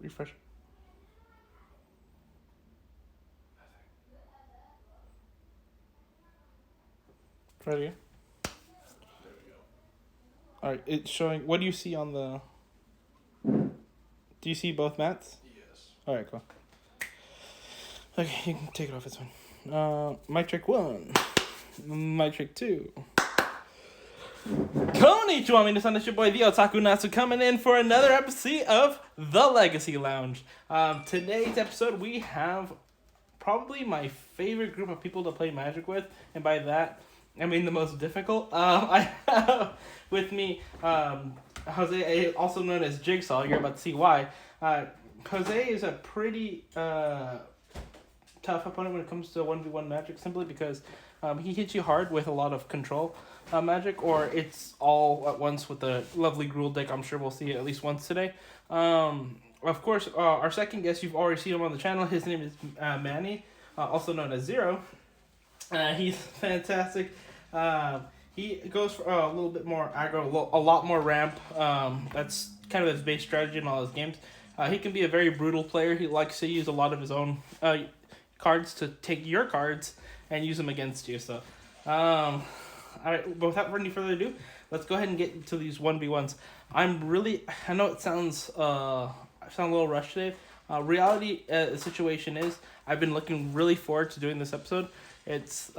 Refresh. Try it again. There we go. All right, it's showing. What do you see on the? Do you see both mats? Yes. All right, cool. Okay, you can take it off. It's fine. Mic check 1. Mic check 2. Konnichiwa, minasan, it's your boy the Otaku Natsu coming in for another episode of The Legacy Lounge. Today's episode we have probably my favorite group of people to play Magic with, and by that I mean the most difficult. I have with me Jose, also known as Jigsaw. You're about to see why. Jose is a pretty tough opponent when it comes to 1v1 Magic, simply because he hits you hard with a lot of control Magic, or it's all at once with the lovely Gruul deck. I'm sure we'll see it at least once today. Of course, our second guest, you've already seen him on the channel. His name is Manny, also known as Zero. He's fantastic. He goes for a little bit more aggro, a lot more ramp. That's kind of his base strategy in all his games. He can be a very brutal player. He likes to use a lot of his own cards to take your cards and use them against you. So, all right, but without any further ado, let's go ahead and get into these 1v1s. I know it sounds a little rushed today. Reality situation is I've been looking really forward to doing this episode. It's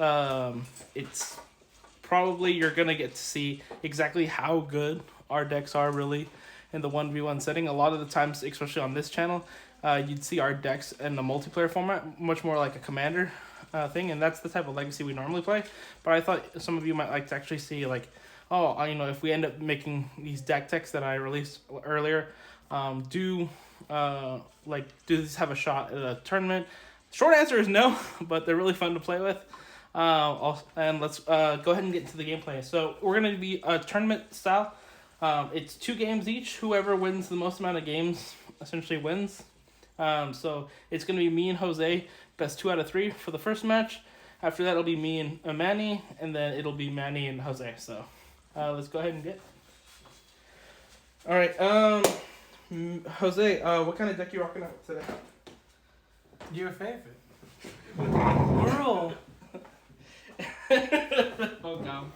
probably you're gonna get to see exactly how good our decks are really in the 1v1 setting. A lot of the times, especially on this channel, you'd see our decks in the multiplayer format, much more like a commander thing, and that's the type of Legacy we normally play. But I thought some of you might like to actually see, like, if we end up making these deck techs that I released earlier, do these have a shot at a tournament? Short answer is no, but they're really fun to play with. And let's go ahead and get into the gameplay. So we're going to be a tournament style. It's 2 games each. Whoever wins the most amount of games essentially wins. So it's going to be me and Jose, best 2 out of 3 for the first match. After that, it'll be me and Manny, and then it'll be Manny and Jose. So let's go ahead and get. All right. Jose, what kind of deck you rocking out today? Your favorite. Girl. Oh god.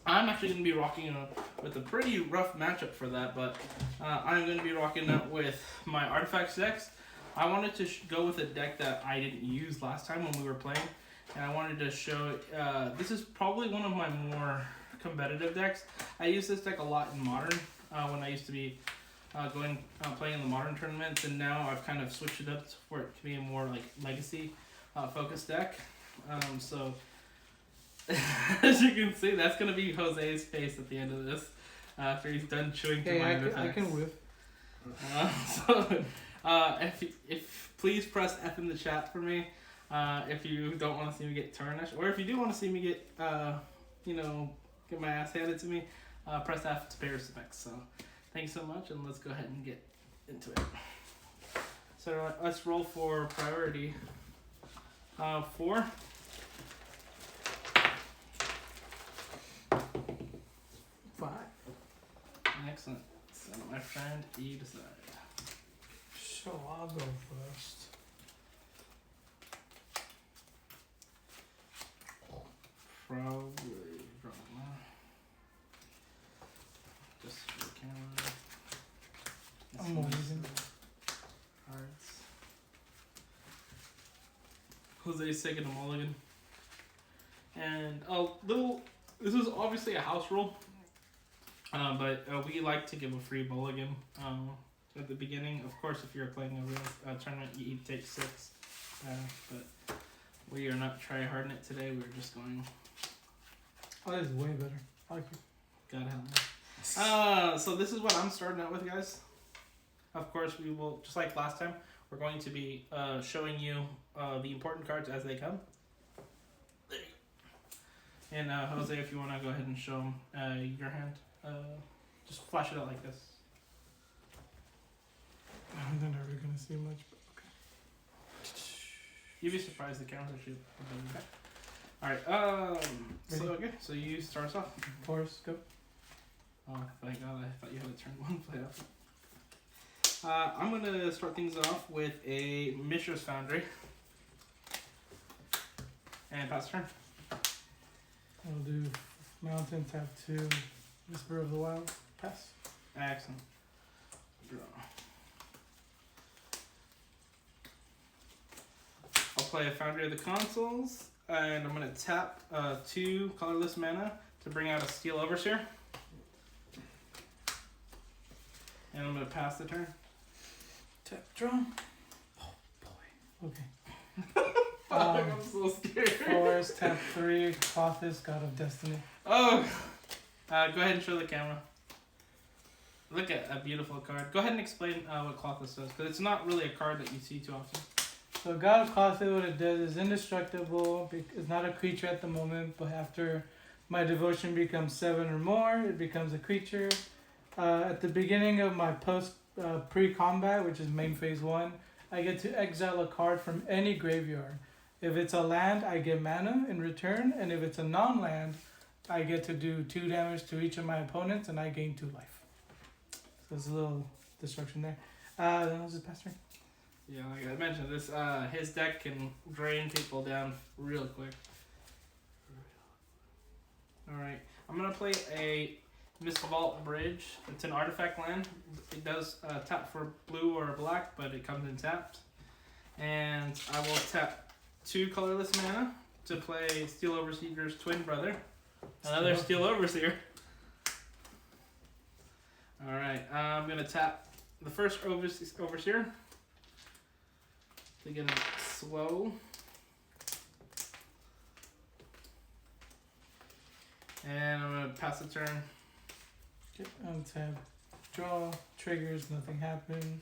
I'm actually going to be rocking with a pretty rough matchup for that, but I'm going to be rocking up with my Artifacts decks. I wanted to go with a deck that I didn't use last time when we were playing, and I wanted to show this is probably one of my more competitive decks. I use this deck a lot in Modern when I used to be playing in the Modern tournaments, and now I've kind of switched it up for it to be a more like Legacy focused deck. So as you can see, that's gonna be Jose's face at the end of this after he's done chewing through my effects. I can whiff. If please press F in the chat for me if you don't want to see me get tarnished, or if you do want to see me get get my ass handed to me, press F to pay respects. So thanks so much, and let's go ahead and get into it. So let's roll for priority 4. Excellent. So my friend, you decide. So I'll go first. Probably just for the camera. I'm moving. Cards. Jose's taking a mulligan. And this is obviously a house rule. But we like to give a free mulligan at the beginning. Of course, if you're playing a real tournament, you take 6. But we are not try-harding it today. We're just going. Oh, that is way better. I like it. God help me. So this is what I'm starting out with, guys. Of course, we will, just like last time, we're going to be showing you the important cards as they come. There you go. And Jose, if you want to go ahead and show them your hand. Just flash it out like this. I'm not really gonna see much, but okay. You'd be surprised the cameras actually. Okay. All right. So you start us off. Force, go. Oh, thank God, I thought you had to turn one play off. I'm going to start things off with a Mishra's Foundry. And pass turn. I'll do Mountain, tap 2, Whisper of the Wild, pass. Excellent. Draw. I'll play a Foundry of the Consoles, and I'm going to tap 2 colorless mana to bring out a Steel Overseer. And I'm going to pass the turn. Tap, draw. Oh boy. Okay. I'm so scared. Forest, tap 3, Clothis, God of Destiny. Oh! Go ahead and show the camera. Look at a beautiful card. Go ahead and explain what Clothis does, because it's not really a card that you see too often. So God of Clothis, what it does is indestructible. It's not a creature at the moment, but after my devotion becomes 7 or more, it becomes a creature. At the beginning of my pre-combat, which is main phase 1, I get to exile a card from any graveyard. If it's a land, I get mana in return, and if it's a non-land, I get to do 2 damage to each of my opponents, and I gain 2 life. So there's a little destruction there. Then I'll just pass turn. Yeah, like I mentioned, this his deck can drain people down real quick. Alright, I'm going to play a Mist Vault Bridge. It's an artifact land. It does tap for blue or black, but it comes in tapped. And I will tap 2 colorless mana to play Steel Overseer's twin brother. Another Steel Overseer. Alright, I'm going to tap the first Overseer to get it slow. And I'm going to pass the turn. Okay, untap, draw, triggers, nothing happens.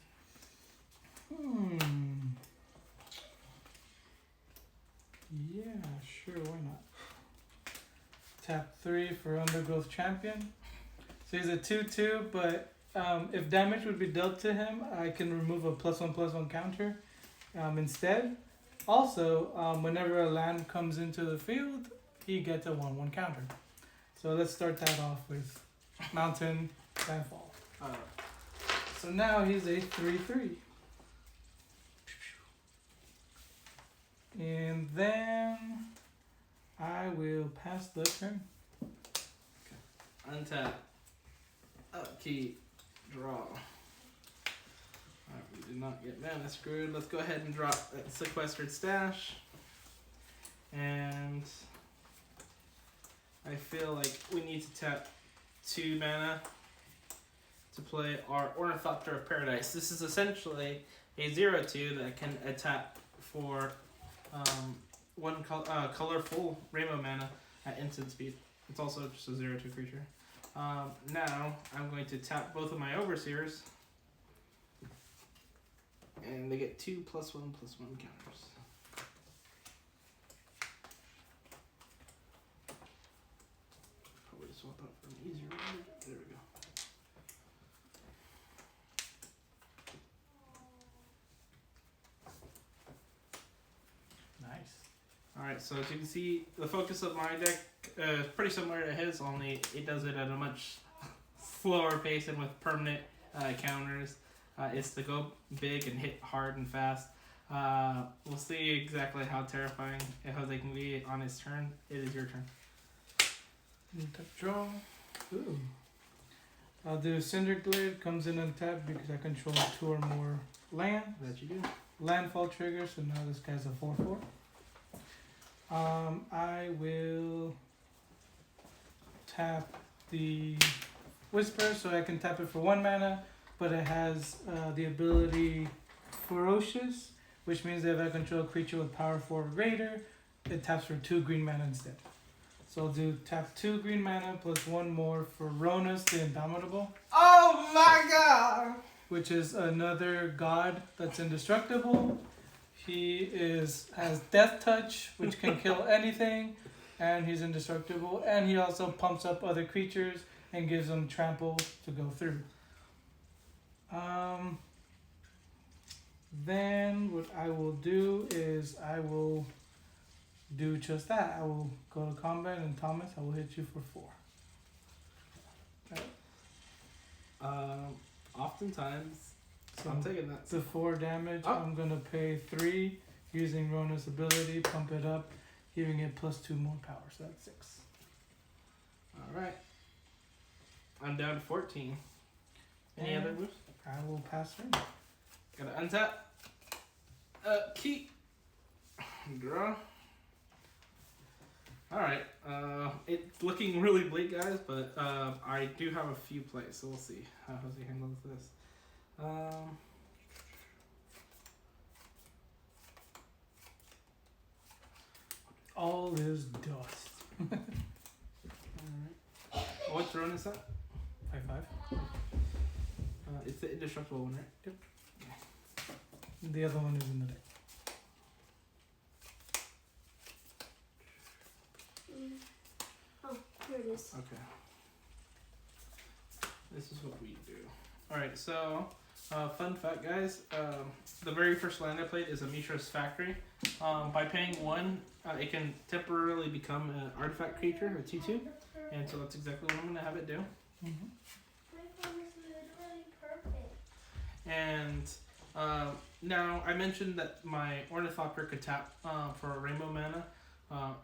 Yeah, sure, why not? Tap 3 for Undergrowth Champion. So he's a 2/2, but if damage would be dealt to him, I can remove a +1/+1 counter instead. Also, whenever a land comes into the field, he gets a 1/1 counter. So let's start that off with Mountain, Landfall. So now he's a 3/3. And then I will pass the turn. Untap. Upkeep. Draw. Alright, we did not get mana screwed. Let's go ahead and drop that Sequestered Stash. And I feel like we need to tap 2 mana to play our Ornithopter of Paradise. This is essentially a 0/2 that can attack for 1 colorful rainbow mana at instant speed. It's also just a 0/2 creature. Now I'm going to tap both of my Overseers, and they get 2 +1/+1 counters. Probably swap out for an easier one. There we go. Nice. Alright, so as you can see, the focus of my deck is pretty similar to his, only it does it at a much slower pace and with permanent counters. It's to go big and hit hard and fast. We'll see exactly how terrifying Jose can be on his turn. It is your turn. Untap, draw. Ooh. I'll do Cinderglade, comes in untapped because I control 2 or more land. That you do. Landfall trigger, so now this guy's a 4/4. I will tap the Whisper, so I can tap it for 1 mana, but it has the ability Ferocious, which means that if I control a creature with power 4 or greater, it taps for 2 green mana instead. So I'll do tap 2 green mana plus 1 more for Ronus the Indomitable. Oh my god! Which is another god that's indestructible. He has Death Touch, which can kill anything, and he's indestructible. And he also pumps up other creatures and gives them trample to go through. Then what I will do is I will do just that. I will go to combat, and Thomas, I will hit you for 4. Oftentimes, So I'm taking that. the 4 damage, Oh. I'm gonna pay 3 using Rona's ability, pump it up, giving it +2 more power, so that's 6. Alright. I'm down to 14. Any And other moves? I will pass turn. Gotta untap. Keep. Draw. Alright. It's looking really bleak, guys, but I do have a few plays, so we'll see how he handles this. All is dust. Alright. What throne is that? 5/5. It's the indestructible one, right? Yep. The other one is in the deck. Oh, here it is. Okay. This is what we do. Alright, so, fun fact, guys. The very first land I played is a Mishra's Factory. By paying 1, it can temporarily become an artifact creature, a 2/2. And so that's exactly what I'm going to have it do. Mm-hmm. My phone is literally perfect. And now, I mentioned that my Ornithopter could tap for a rainbow mana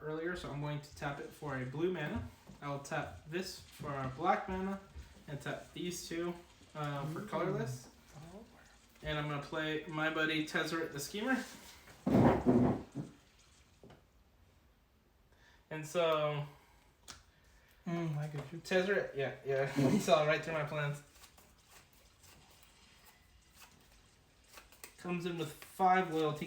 earlier, so I'm going to tap it for a blue mana. I'll tap this for a black mana, and tap these 2 for colorless. And I'm going to play my buddy Tezzeret the Schemer. And so, I get you. Tezzeret, yeah, he saw right through my plans. Comes in with 5 loyalty